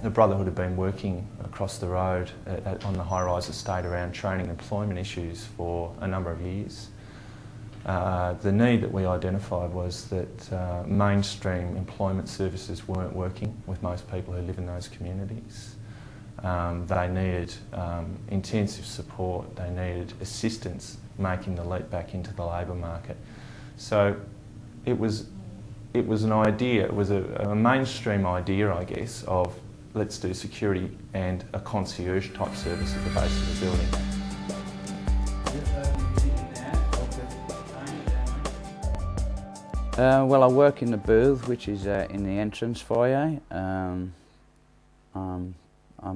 The Brotherhood have been working across the road on the high-rise estate around training and employment issues for a number of years. The need that we identified was that mainstream employment services weren't working with most people who live in those communities. They needed intensive support, they needed assistance making the leap back into the labour market. So it was an idea, it was a mainstream idea, I guess, of let's do security and a concierge type service at the base of the building. Well, I work in the booth, which is in the entrance foyer. I'm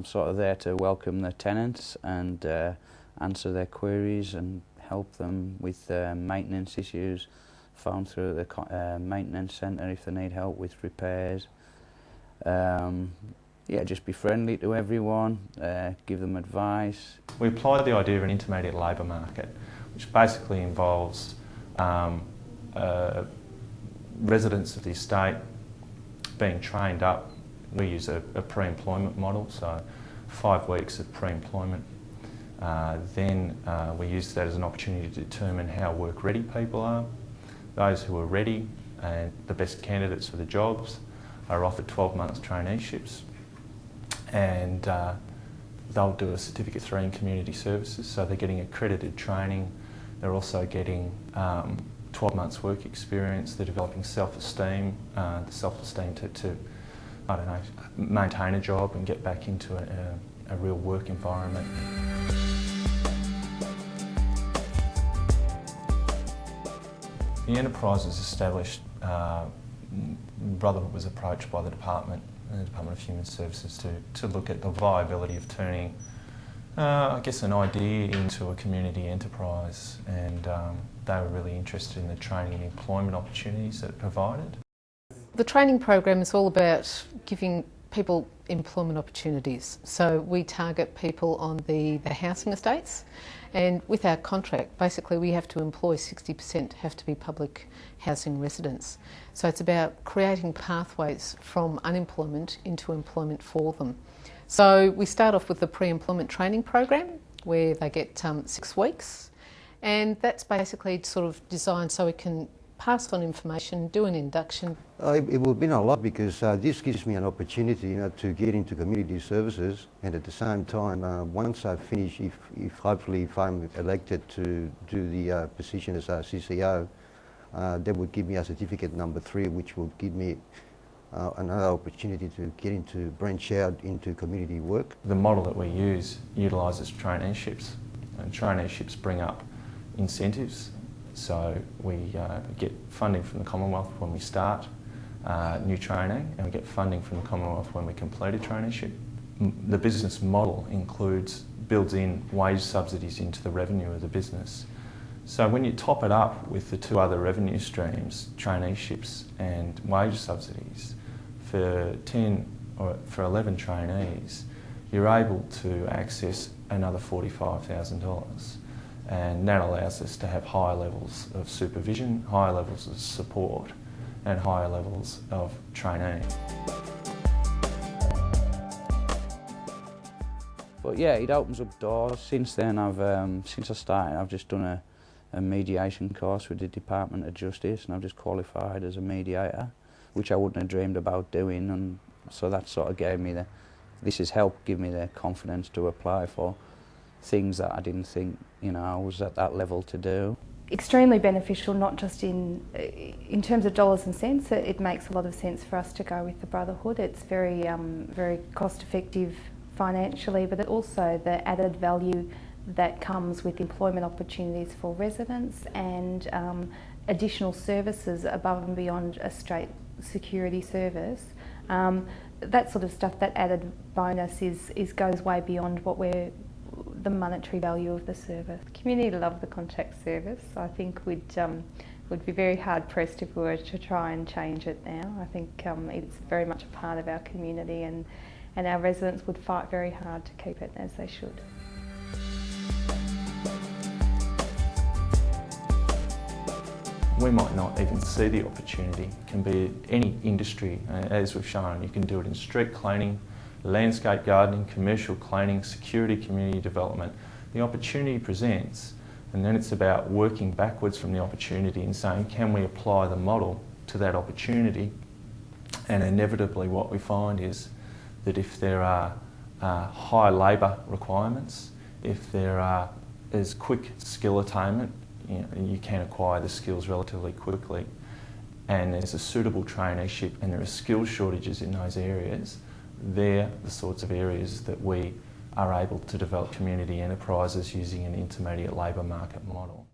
sort of there to welcome the tenants and answer their queries and help them with maintenance issues, phone through the maintenance centre if they need help with repairs. Yeah, just be friendly to everyone, give them advice. We applied the idea of an intermediate labour market, which basically involves residents of the estate being trained up. We use a pre-employment model, so 5 weeks of pre-employment. Then we use that as an opportunity to determine how work-ready people are. Those who are ready and the best candidates for the jobs are offered 12 months traineeships, and they'll do a Certificate 3 in community services, so they're getting accredited training. They're also getting 12 months work experience. They're developing self-esteem, the self-esteem to I don't know, maintain a job and get back into a real work environment. The enterprise was established. Brotherhood was approached by the Department of Human Services to look at the viability of turning, I guess, an idea into a community enterprise, and they were really interested in the training and employment opportunities that it provided. The training program is all about giving people employment opportunities. So we target people on the housing estates, and with our contract, basically we have to employ 60% have to be public housing residents. So it's about creating pathways from unemployment into employment for them. So we start off with the pre-employment training program where they get 6 weeks, and that's basically sort of designed so we can pass on information, do an induction. It will mean a lot because this gives me an opportunity, to get into community services, and at the same time, once I finish, if I'm elected to do the position as a CCO, that would give me a certificate number 3, which will give me another opportunity to get into, branch out into community work. The model that we use utilises traineeships, and traineeships bring up incentives. So we get funding from the Commonwealth when we start new training, and we get funding from the Commonwealth when we complete a traineeship. The business model builds in wage subsidies into the revenue of the business. So when you top it up with the 2 other revenue streams, traineeships and wage subsidies, for 10 or for 11 trainees, you're able to access another $45,000. And that allows us to have higher levels of supervision, higher levels of support, and higher levels of training. But yeah, it opens up doors. Since then, since I started, I've just done a mediation course with the Department of Justice, and I've just qualified as a mediator, which I wouldn't have dreamed about doing, and so that sort of gave me this has helped give me the confidence to apply for things that I didn't think, I was at that level to do. Extremely beneficial, not just in terms of dollars and cents. It makes a lot of sense for us to go with the Brotherhood. It's very cost effective financially, but also the added value that comes with employment opportunities for residents and additional services above and beyond a straight security service. That sort of stuff, that added bonus goes way beyond the monetary value of the service. The community love the contact service. I think would be very hard pressed if we were to try and change it now. I think it's very much a part of our community, and our residents would fight very hard to keep it, as they should. We might not even see the opportunity. It can be any industry, as we've shown. You can do it in street cleaning, landscape gardening, commercial cleaning, security, community development. The opportunity presents, and then it's about working backwards from the opportunity and saying, can we apply the model to that opportunity? And inevitably what we find is that if there are high labour requirements, if there is quick skill attainment, you can acquire the skills relatively quickly, and there's a suitable traineeship and there are skills shortages in those areas, they're the sorts of areas that we are able to develop community enterprises using an intermediate labour market model.